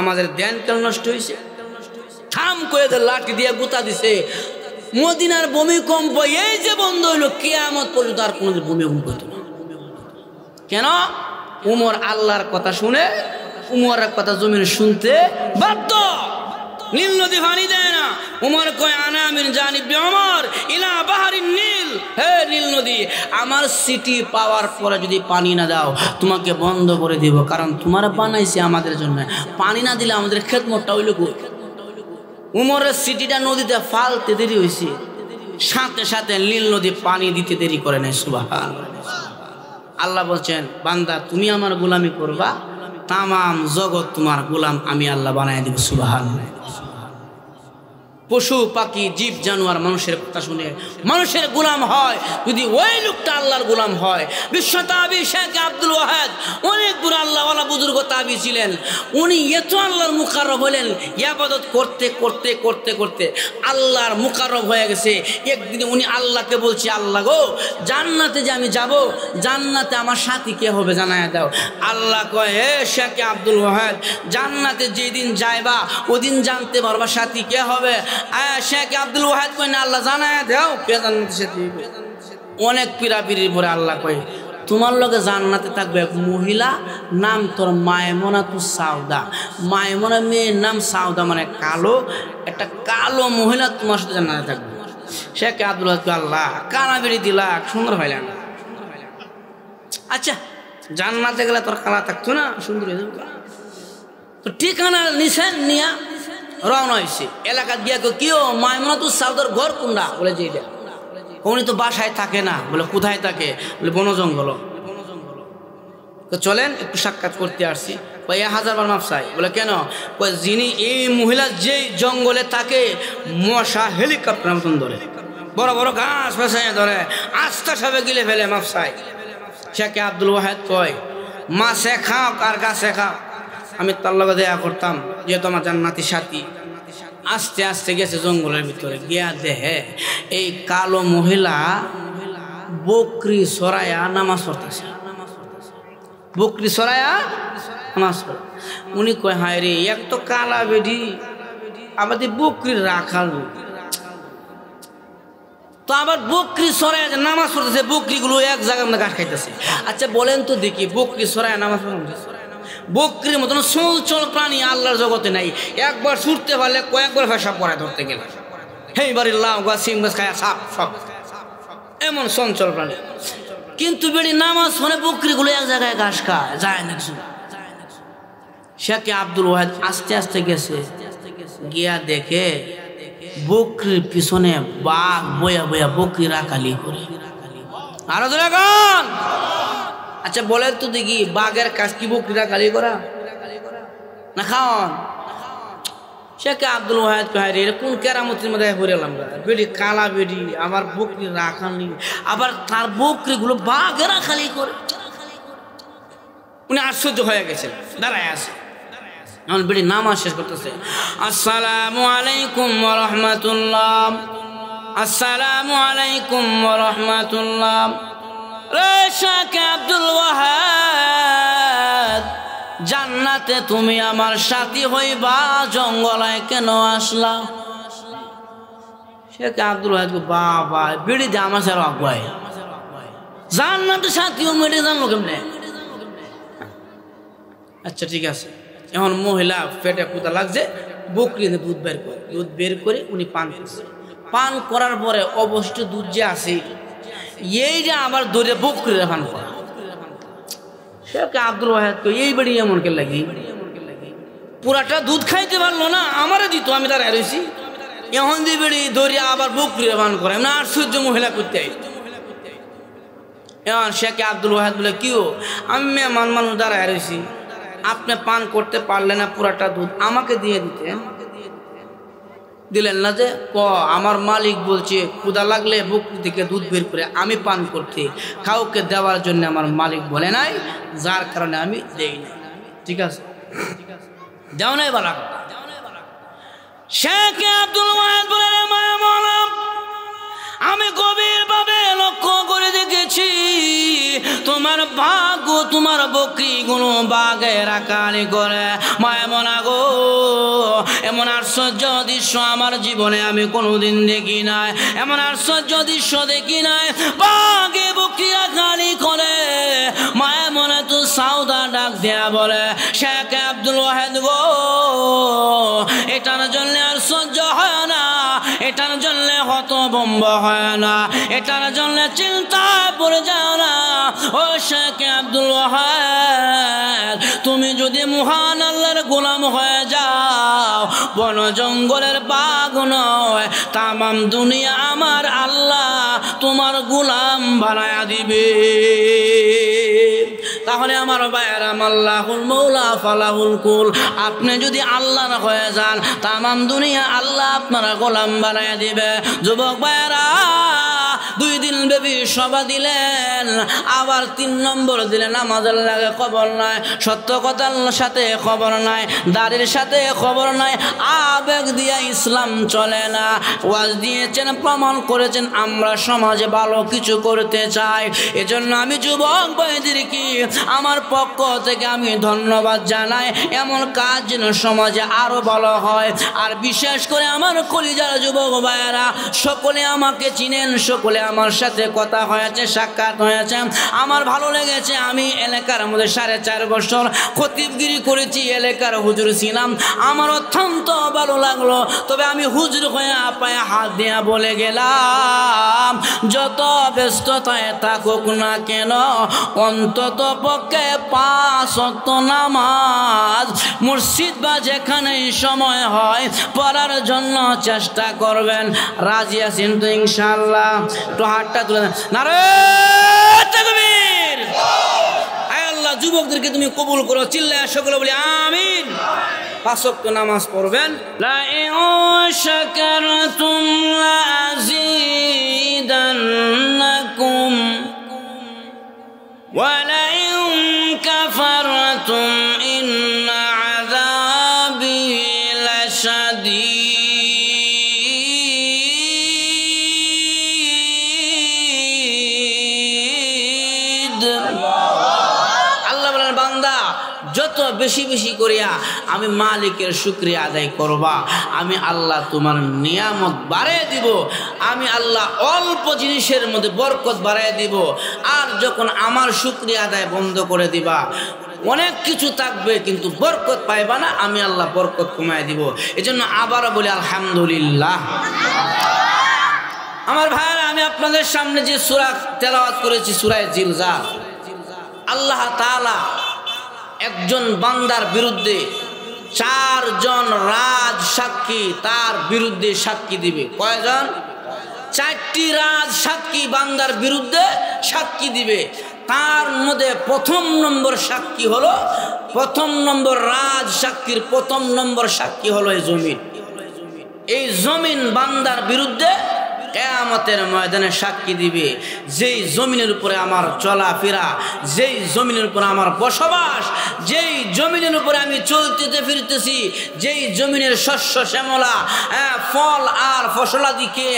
আমাদের ধ্যান কেন নষ্ট হয়েছে? থাম করে লাঠি দিয়ে গুতা দিছে। মদিনার ভূমিকম্প এই যে বন্ধ হইলো, কিয়ামত পর্যন্ত আর কোনোদিন ভূমিকম্প হতো না। কেন? উমর আল্লাহর কথা শুনে, উমরের কথা জমিন শুনতে বাধ্য। নীল নদী পানি দেয় না, উমর কয় আনা মিন জানিবি উমর ইলা বাহরিন নীল। হে নীল নদী, আমার সিটি পাওয়ার পরে যদি পানি না দাও, তোমাকে বন্ধ করে দিব, কারণ তোমার বানাইছে আমাদের জন্য, পানি না দিলে আমাদের খেদমতটা হইল কই? উমরের সিটিটা নদীতে ফালতে দেরি হয়েছে, সাথে সাথে নীল নদী পানি দিতে দেরি করে নাই। সুবহানাল্লাহ। আল্লাহ বলছেন, বান্দা তুমি আমার গোলামি করবা, তাম জগৎ তোমার গোলাম আমি আল্লাহ বানাই দিব। সুবহানাল্লাহ। আল্লাহ বলছেন, বান্দা তুমি আমার গোলামি করবা, তাম জগৎ তোমার গোলাম আমি আল্লাহ বানাই দিব। সুবহানাল্লাহ। আল্লাহ বলছেন, বান্দা তুমি আমার গোলামি করবা, তাম জগৎ তোমার গোলাম আমি আল্লাহ বানাই দিব। সুবহানাল্লাহ। আল্লাহ বলছেন, বান্দা তুমি আমার গোলামি করবা, পশু পাখি জীব জানোয়ার মানুষের কথা শুনে মানুষের গোলাম হয়। যদি ওই লোকটা আল্লাহর গোলাম হয়, বিশ্ব তাবি শেখ আব্দুল ওয়াহাদ অনেক দূর আল্লাহওয়ালা বুজুর্গ তাবি ছিলেন। উনি এত আল্লাহর মুকাররব হলেন, ইবাদত করতে করতে করতে করতে আল্লাহর মুকাররব হয়ে গেছে। একদিন উনি আল্লাহকে বলছে, আল্লাহ গো, জান্নাতে যে আমি যাব, জান্নাতে আমার সাথী কে হবে জানায়া দাও। আল্লাহ কয়, হে শেখ আব্দুল ওয়াহাদ, জান্নাতে যেদিন যাইবা ওদিন জানতে পারবা সাথী কে হবে। শেখ আব্দুল ওয়াহাদ কয়, না আল্লাহ জানায়া দাও কে জান্নাতে সাথী হবে। অনেক পিরাপিরির পরে আল্লাহ কয়, তোমার লগে জান্নাতে থাকবে এক মহিলা, নাম তোর মায়মুনাতুস সাউদা। মায়মুনা মেয়ের নাম, সাউদা মানে কালো। একটা কালো মহিলা তোমার সাথে জান্নাতে থাকবে। শেখ আব্দুল ওয়াহাদ, আল্লাহ কানা বেরি দিলা, সুন্দর হইলেন। আচ্ছা, জান্নাতে গেলে তোর কালা থাকতো না, সুন্দর হয়ে যাবে। তো ঠিকানা নিছেন, নিয়া রওনা হয়েছে। এলাকা গিয়া কেউ মায়মুনাতুস সাউদার ঘর কোনটা? বলে যে এটা। উনি তো বাসায় থাকে না। বলে কোথায় থাকে? বলে বন জঙ্গল। তো চলেন একটু সাক্ষাৎ করতে আসছি। 1000 বার মাফ চাই। বলে কেন? যিনি এই মহিলা যে জঙ্গলে থাকে, মশা হেলিকপ্টার মতন ধরে, বড় বড় গাছ ফেসাইয়া ধরে, আস্তা সবে গিলে ফেলে। মাফ চাই। শেখ আব্দুল ওয়াহাদ কয়, মাছে খাও আর গাছে খাও, আমি তার লগে দেয়া করতাম, যেহেতু আমার জান্নাতি সাথী। আস্তে আস্তে গেছে জঙ্গলের ভিতরে, গিয়া দেহে এই কালো মহিলা বকরি সরাইয়া নামাজ পড়তেছে। বকরি সরাইয়া নামাজ পড়ে। উনি কয়, হায় রে, এক তো কালা বেডি, আমাদের বকরির রাখাল, তো আবার বকরি সরাইয়া নামাজ পড়তেছে, বকরিগুলো এক জায়গায় ঘাস খাইতেছে। আচ্ছা বলেন তো দেখি, বকরি সরাইয়া নামাজ পড়তেছে? বকরির মতন চঞ্চল প্রাণী আল্লাহর জগতে নাই। একবার ছুটতে পারলে কয়েকবার পেশাব করায় ধরতে গেলে, হেই বাড়ির লাউ গাছ, সিম গাছ খায় সাপ সব, এমন চঞ্চল প্রাণী। কিন্তু বেড়ি নামাজ পড়ে বকরিগুলো এক জায়গায় ঘাস খায়, যায় না কিছু। শেখ আব্দুল ওয়াহাদ আস্তে আস্তে গেছে, গিয়া দেখে বকরির পিছনে বাঘ বয়া বয়া বকরি রাখালি করে। আরো ধরে গান। আচ্ছা বলেন তো দেখি, বাঘের কাজ কি বকরিরা গালি করা না খাওয়ান? শেখ আব্দুল ওয়াহাদ কয়, রে কোন কেরামতির মধ্যে পড়ে এলাম? বেডি কালা বেডি, আবার বকরি রাখালি, আবার তার বকরিগুলো বাঘেরা খালি করে। উনি আশ্চর্য হয়ে গেছেন, দাঁড়ায় আছে। এখন বেডি নামাজ শেষ করতেছে, আসসালামু আলাইকুম ওয়া রাহমাতুল্লাহ, আসসালামু আলাইকুম ওয়া রাহমাতুল্লাহ। শেখ আব্দুল ওয়াহাদ, জান্নাতে তুমি আমার সাথী হইবা, জঙ্গলায় কেন আসলা? শেখ আব্দুল ওয়াহাদ, বাবা বেড়ে দে আমার সাথে আগুয়ায়, জান্নাতে সাথীও মেরে জানলো কেমনে? আচ্ছা ঠিক আছে। এখন মহিলা পেটে ক্ষুধা লাগছে, বকরি দুধ বের করে, দুধ বের করে উনি পান করছে। পান করার পরে অবশিষ্ট দুধ যে আছে, এইটা আবার দৌড়ে বকরিরা পান করা। শেখ আব্দুল ওয়াহাদ তো এই বাড়ি এমন কে লাগি, পুরাটা দুধ খাইতে পারলো না, আমারে দিত, আমি তার রয়েছি। এখন দিয়ে বেড়ি দৌড়িয়ে আবার বকরিরা পান করে, এমন আশ্চর্য মহিলা করতে। এখন শেখ আব্দুল ওয়াহাদ বলে, কিও আমি মানুষ দাঁড়ায় রয়েছি, আপনি পান করতে পারলেন না, পুরাটা দুধ আমাকে দিয়ে দিতেন, দিলেন না যে? আমার মালিক বলছে ক্ষুধা লাগলে বকরি থেকে দুধ বের করে আমি পান করতে, কাউকে দেওয়ার জন্য আমার মালিক বলে নাই, যার কারণে আমি দেই না। ঠিক আছে, দেও নাই বালা কথা। শেখ আব্দুল ওয়াহাদ বলে, আমি গভীর ভাবে লক্ষ্য করে দেখেছি, তোমার ভাগ্য, তোমার বকরি গুলো বাঘের আকারে করে। মায়মনা গো, এমন আশ্চর্য দৃশ্য আমার জীবনে আমি কোনোদিন দেখি নাই, এমন আশ্চর্য দৃশ্য দেখি নাই। বাঘে বকরি আকারে করে। মায়মনা তো সাউদা ডাক দেয়া বলে, শেখ আব্দুল ওয়াহাদ গো, এটার জন্য আর সহ্য হয় না, এটার জন্য হতভম্ব হয় না, এটার জন্য চিন্তায় পড়ে যাও না। ও শেখ আব্দুল ওয়াহাদ, তুমি যদি মহান আল্লাহর গোলাম হয়ে যাও, বন জঙ্গলের বাঘ নয়, তামাম দুনিয়া আমার আল্লাহ তোমার গোলাম বানায়া দিবে। তাহলে আমার ভাইয়েরা আল্লাহুল মাওলা ফালাহুল কুল, আপনি যদি আল্লাহর হয়ে যান তামাম দুনিয়া আল্লাহ আপনারা গোলাম বানায় দিবে। যুবক ভাইয়েরা 2 দিন ব্যাপী সভা দিলেন, আবার 3 নম্বর দিলেন নামাজের লাগে খবর নাই, সত্য কথার সাথে খবর নাই, দাড়ির সাথে খবর নাই, আবেগ দিয়া ইসলাম চলে না। ওয়াজ দিয়েছেন, প্রমাণ করেছেন আমরা সমাজে ভালো কিছু করতে চাই। এজন্য আমি যুবক ভাইদেরকে আমার পক্ষ থেকে আমি ধন্যবাদ জানাই। এমন কাজ যেন সমাজে আরো ভালো হয়। আর বিশেষ করে আমার কলিজার যুবক ভাইয়েরা সকলে আমাকে চিনেন, সকলে আমার সাথে কথা হয়েছে, সাক্ষাৎ হয়েছে, আমার ভালো লেগেছে। আমি এলাকার মধ্যে 4.5 বছর খতিবগিরি করেছি, এলাকার হুজুর ছিলাম, আমার অত্যন্ত ভালো লাগলো। তবে আমি হুজুর হয়ে পায়ে হাত দিয়ে বলে গেলাম, যত ব্যস্ততায় থাকুক না কেন অন্তত পক্ষে 5 ওয়াক্ত নামাজ মসজিদ বা যেখানে সময় হয় পড়ার জন্য চেষ্টা করবেন। রাজি আছেন তো ইনশাআল্লাহ? একটু হাতটা তুলে দেন। নারে তাকবীর! আয় আল্লাহ, যুবকদেরকে তুমি কবুল করো, চিল্লায় সকলে বলি আমিন। 5 ওয়াক্ত নামাজ পড়বেন। লা ইন শাকারতুম লাযীদান্নাকুম ওয়া লা ইন কাফারতুম ইন্না আযাবি লাশাদীদ। আল্লাহ বলেন, বান্দা যত বেশি বেশি করিয়া আমি মালিকের শুকরিয়া আদায় করবা, আমি আল্লাহ তোমার নিয়ামত বাড়ায় দিব। আমি আল্লাহ অল্প জিনিসের মধ্যে বরকত বাড়ায় দিব। আর যখন আমার শুকরিয়া আদায় বন্ধ করে দিবা, অনেক কিছু থাকবে কিন্তু বরকত পাইবা না, আমি আল্লাহ বরকত কমায় দিব। এজন্য আবারও বলি আলহামদুলিল্লাহ। আমার ভাইরা, আমি আপনাদের সামনে যে সূরা তেলাওয়াত করেছি, সূরা জিলজাল, আল্লাহ তাআলা একজন বান্দার বিরুদ্ধে 4 জন রাজ সাক্ষী তার বিরুদ্ধে সাক্ষী দিবে। কয়জন? 4টি রাজ সাক্ষী বান্দার বিরুদ্ধে সাক্ষী দিবে। তার মধ্যে 1ম নম্বর সাক্ষী হলো, 1ম নম্বর রাজ সাক্ষীর 1ম নম্বর সাক্ষী হলো এই জমিন। এই জমিন বান্দার বিরুদ্ধে কিয়ামতের ময়দানে সাক্ষী দিবে। যেই জমিনের উপরে আমার চলাফেরা, যেই জমিনের উপরে আমার বসবাস, যেই জমিনের উপরে আমি চলতে ফিরতেছি, যেই জমিনের শস্য শ্যামলা ফল আর ফসলাদিকে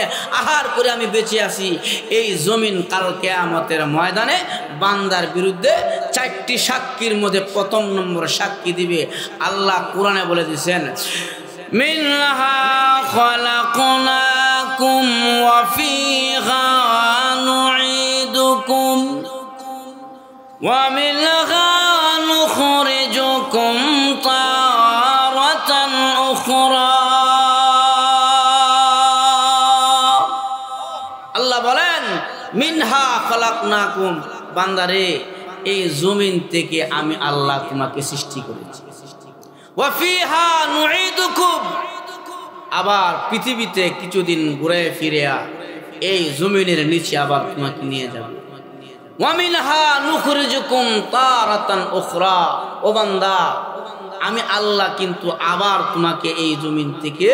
আহার করে আমি বেঁচে আছি, এই জমিন কাল কিয়ামতের ময়দানে বান্দার বিরুদ্ধে 4টি সাক্ষীর মধ্যে 1ম নম্বর সাক্ষী দিবে। আল্লাহ কোরআনে বলে দিয়েছেন, মিনহা খালাকনাকুম ওয়া ফীহা নুঈদুকুম ওয়া মিনহা নুখরিজুকুম তারাতান উখরা। আল্লাহ বলেন, মিনহা খালাকনাকুম, বান্দারে এই জমিন থেকে আমি আল্লাহ তোমাকে সৃষ্টি করেছি। ওয়া ফীহা নুঈদুকুম, আবার পৃথিবীতে কিছুদিন ঘুরে ফিরে এই জমিনের নিচে আবার তোমাকে নিয়ে যাব। ওয়া মিনহা নুখরিজুকুম তারাতান উখরা, ও বান্দা আমি আল্লাহ কিন্তু আবার তোমাকে এই জমিন থেকে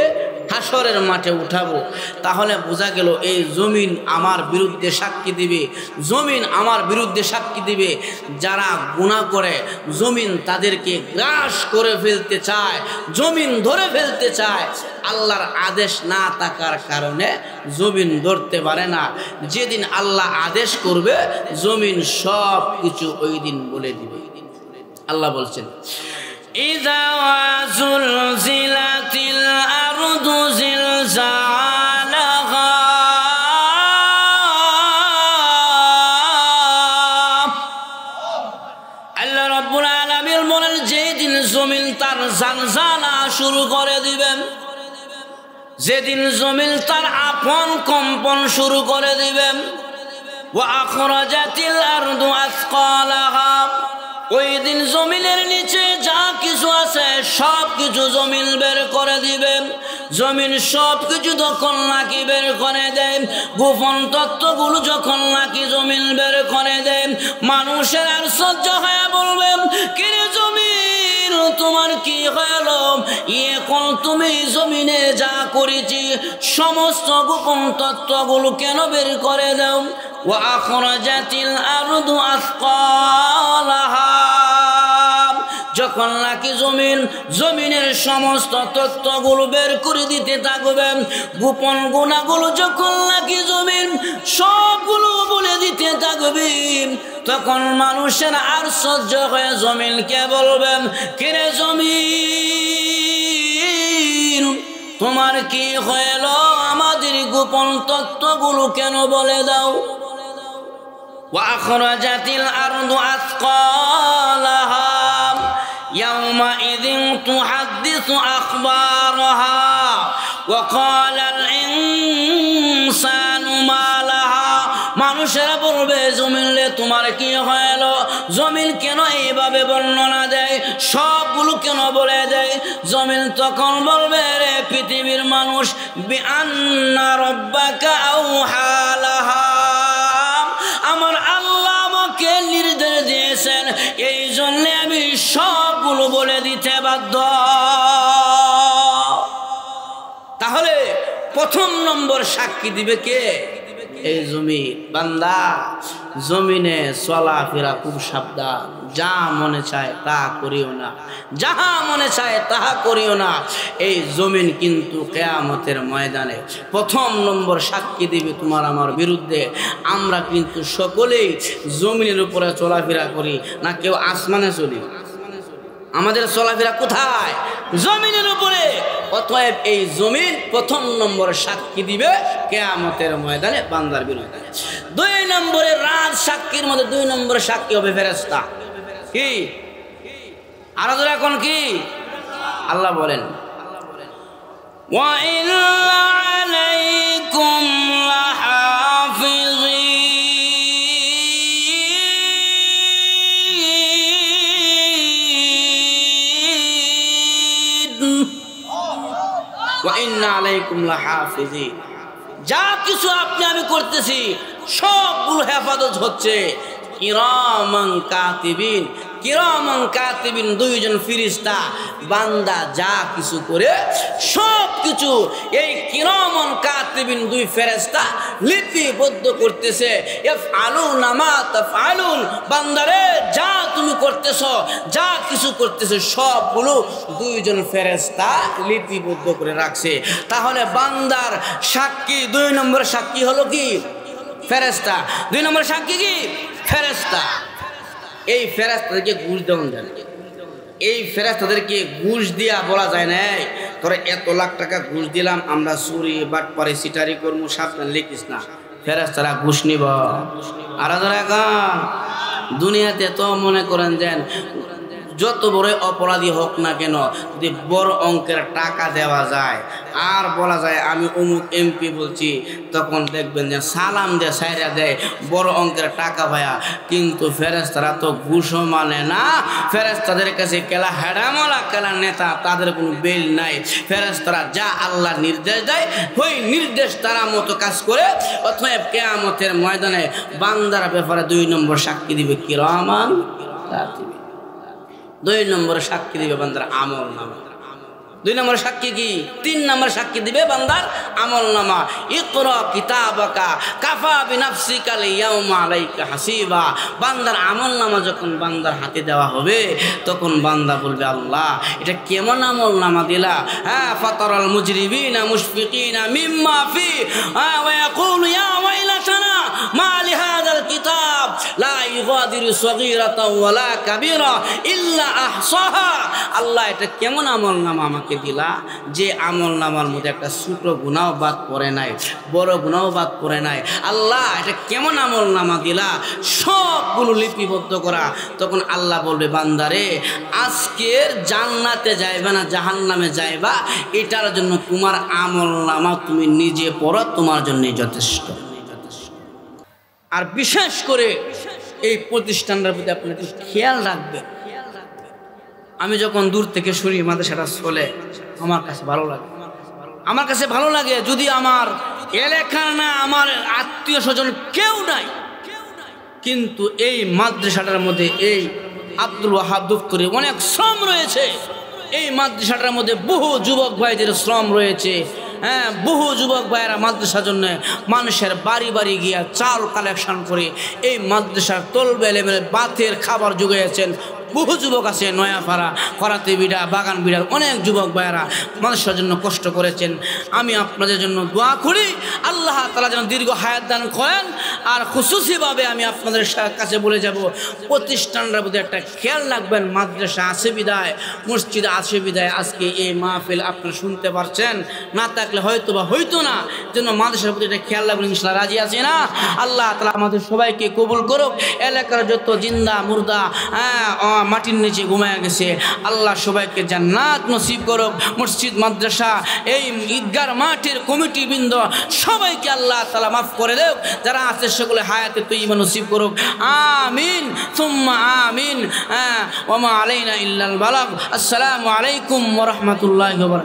হাসরের মাঠে উঠাবো। তাহলে বোঝা গেল এই জমিন আমার বিরুদ্ধে সাক্ষী দিবে, জমিন আমার বিরুদ্ধে সাক্ষী দিবে। যারা গুনাহ করে জমিন তাদেরকে গ্রাস করে ফেলতে চায়, জমিন ধরে ফেলতে চায়, আল্লাহর আদেশ না থাকার কারণে জমিন ধরতে পারে না। যেদিন আল্লাহ আদেশ করবে জমিন সব কিছু ওই দিন বলে দিবে। আল্লাহ বলছেন, ইযা যুলজিলাতিল আরদু জিলজালাহা, আল্লাহ রাব্বুল আলামিন বলেন, যেদিন জমিন তার জালজালা শুরু করে দিবেন, যেদিন জমিন তার আপন কম্পন শুরু করে দিবেন, ওয়া আখরাজাতিল আরদু আসকালাহা, ওই দিন জমিনের নিচে যা কিছু কিছু আছে সব কিছু জমিন বের করে দিবে। জমিন সব কিছু যখন নাকি বের করে দেয়, গোপন তত্ত্বগুলো যখন নাকি জমিন বের করে দেয়, মানুষের আর সহ্য হয়ে বলবে, কিরে জমিন তোমার কি হলো? এখন তুমি জমিনে যা করেছি সমস্ত গোপন তত্ত্বগুলো কেন বের করে দাও? ওয়া আখরাজাতিল আরদু আসকালাহা, যখন নাকি জমিনের সমস্ত তত্ত্বগুলো বের করে দিতে থাকবে, গোপন গুণাগুলো যখন নাকি জমিন সবগুলো বলে দিতে থাকবে, তখন মানুষের আর সহ্য হয়ে জমিনকে বলবেন, কিরে জমিন তোমার কি হলো? আমাদের গোপন তত্ত্বগুলো কেন বলে দাও। ওয়া আখরাজাতিল আরদু আসকালাহা ইয়াওমাইযিন তুহাদ্দিসু আখবারাহা ওয়া ক্বালাল ইনসানু মা লাহা, মানুষেরা বলবে জমিনে তোমার কি হলো? জমিন কেন এইভাবে বর্ণনা দেয়, সবগুলো কেন বলে দেয়? জমিন তখন বলবে, রে পৃথিবীর মানুষ, বিআন্না রাব্বাকা আওহা লাহা, আমার আল্লাহ আমাকে নির্দেশ দিয়েছেন, এই জন্য আমি সবগুলো বলে দিতে বাধ্য। তাহলে প্রথম নম্বর সাক্ষী দিবে কে? এই জমিন। বান্দা জমিনে চলাফেরা খুব সাবধান, যা মনে চায় তা করিও না, যাহা মনে চায় তাহা করিও না। এই জমিন কিন্তু কিয়ামতের ময়দানে প্রথম নম্বর সাক্ষী দিবে তোমার আমার বিরুদ্ধে। আমরা কিন্তু সকলেই জমিনের উপরে চলাফেরা করি না, কেউ আসমানে চলি। আমাদের চলাফেরা কোথায়? জমিনের উপরে। অতএব এই জমিন প্রথম নম্বরে সাক্ষী দিবে কিয়ামতের ময়দানে বান্দার বিরুদ্ধে। দুই নম্বরে রাজ সাক্ষীর মধ্যে দুই নম্বরে সাক্ষী হবে ফেরেশতা। কি আর এখন কি আল্লাহ বলেন, ওয়া ইন্না আলাইকুম লাহাফিজিন, যা কিছু আপনি আমি করতেছি সবগুলো হেফাজত হচ্ছে। কিরামান কাতিবিন, কিরামান কাতিবিন দুইজন ফেরেশতা বান্দা যা কিছু করে সব কিছু এই কিরামান কাতিবিন দুই ফেরেশতা লিপিবদ্ধ করতেছে। ইয়াফআলুনা মা তাফআলুন, বান্দারে যা তুমি করতেছো, যা কিছু করতেছো সবগুলো দুইজন ফেরেশতা লিপিবদ্ধ করে রাখছে। তাহলে বান্দার সাক্ষী দুই নম্বর সাক্ষী হলো কি? ফেরেশতা। দুই নম্বর সাক্ষী কি? ফেরেশতা। এই ফেরেশতাদেরকে ঘুষ দেওয়া যায় না। এই ফেরেশতাদেরকে ঘুষ দিয়া বলা যায় না, তোরা এত লাখ টাকা ঘুষ দিলাম, আমরা চুরি বাটপারি সিটারি করবো, সাবধান লিখিস না। ফেরেশতারা ঘুষ নিব। আর দুনিয়াতে তো মনে করেন যেন যত বড় অপরাধী হোক না কেন, যদি বড় অঙ্কের টাকা দেওয়া যায় আর বলা যায় আমি অমুক এমপি বলছি, তখন দেখবেন যে সালাম দিয়ে সাইরা দেয় বড় অঙ্কের টাকা ভাইয়া। কিন্তু ফেরেশতারা তো ঘুষও মানে না। ফেরেশতাদের কাছে কেলা হেডামলা কেলা নেতা, তাদের কোনো বেল নাই। ফেরেশতারা যা আল্লাহ নির্দেশ দেয় ওই নির্দেশ তারা মতো কাজ করে। অতএব কিয়ামতের ময়দানে বান্দার ব্যাপারে দুই নম্বর সাক্ষী দিবে কিরামান কাতিবিন। দুই নম্বরে সাক্ষী দিবে বান্দার আমল নামা। দুই নম্বর সাক্ষী কি? তিন নম্বর সাক্ষী দিবে বান্দার আমল নামা। ইকরা কিতাবাকা কাফা বিনাফসিকাল ইয়াউমা আলাইকা হাসিবা। বান্দার আমল নামা যখন বান্দার হাতে দেওয়া হবে তখন বান্দা বলবে, আল্লাহ এটা কেমন আমল নামা দিলা? হ্যাঁ, ফাতারাল মুজরিমিনা মুশফিকিনা মিম্মা ফি ওয়া ইয়াকুলু ইয়া ওয়াইলাতানা মা লিহাদাল কিতাব লা ইগাদিরু সগীরাতাও ওয়ালা কাবীরা ইল্লা আহসাহা। আল্লাহ এটা কেমন আমল নামা আমাকে দিলা, যে আমল নামার মধ্যে একটা ছোট গুনাহ বাদ পড়ে নাই, বড় গুনাহ বাদ পড়ে নাই। আল্লাহ এটা কেমন আমল নামা দিলা, সবগুলো লিপিবদ্ধ করা। তখন আল্লাহ বলবে, বান্দারে আজকের জান্নাতে যাইবা না জাহান্নামে যাইবা, এটার জন্য তোমার আমল নামা তুমি নিজে পড়ো, তোমার জন্যই যথেষ্ট। আর বিশেষ করে এই প্রতিষ্ঠানটার প্রতি আপনি একটু খেয়াল রাখবেন। আমি যখন দূর থেকে শুনি মাদ্রাসাটা চলে আমার কাছে ভালো লাগে। আমার কাছে ভালো লাগে যদি আমার এলাকার না আমার আত্মীয় স্বজন কেউ নাই, কিন্তু এই মাদ্রাসাটার মধ্যে এই আব্দুল ওয়াহাব দফতরি অনেক শ্রম রয়েছে। এই মাদ্রাসাটার মধ্যে বহু যুবক ভাইদের শ্রম রয়েছে। হ্যাঁ, বহু যুবক ভাইয়েরা মাদ্রাসার জন্য মানুষের বাড়ি বাড়ি গিয়া চাল কালেকশন করে এই মাদ্রাসার তলবেলে বাতের খাবার জুগিয়েছেন। বহু যুবক আছে নয়াপাড়া, করাতে বিড়া, বাগান বিড়ার অনেক যুবক ভাইয়েরা মানুষের জন্য কষ্ট করেছেন। আমি আপনাদের জন্য দোয়া করি আল্লাহ তাআলা যেন দীর্ঘ হায়াত দান করেন। আর খুশুসিভাবে আমি আপনাদের কাছে বলে যাব, প্রতিষ্ঠানটার প্রতি একটা খেয়াল রাখবেন। মাদ্রাসা আছে বিদায়, মসজিদ আছে বিদায় আজকে এই মাহফিল আপনারা শুনতে পারছেন, না থাকলে হয়তো বা হইতো না। জন্য মাদ্রাসার প্রতি একটা খেয়াল রাখবেন। ইনশাআল্লাহ রাজি আছি না? আল্লাহ তাআলা আমাদের সবাইকে কবুল করুক। এলাকার যত জিন্দা মুর্দা মাটির নিচে ঘুমায় গেছে আল্লাহ সবাইকে জান্নাত নসিব করুক। মসজিদ মাদ্রাসা এই ঈদগার মাঠের কমিটি বৃন্দ সবাইকে আল্লাহ তাআলা মাফ করে দেও। যারা আছে সকলে হায়াতে তৈয়বা নসিব করুক। আমিন সুম্মা আমিন। ওয়া মা আলাইনা ইল্লাল বালাগ। আসসালামু আলাইকুম ওয়া রাহমাতুল্লাহি ওয়া বারাকাতুহু।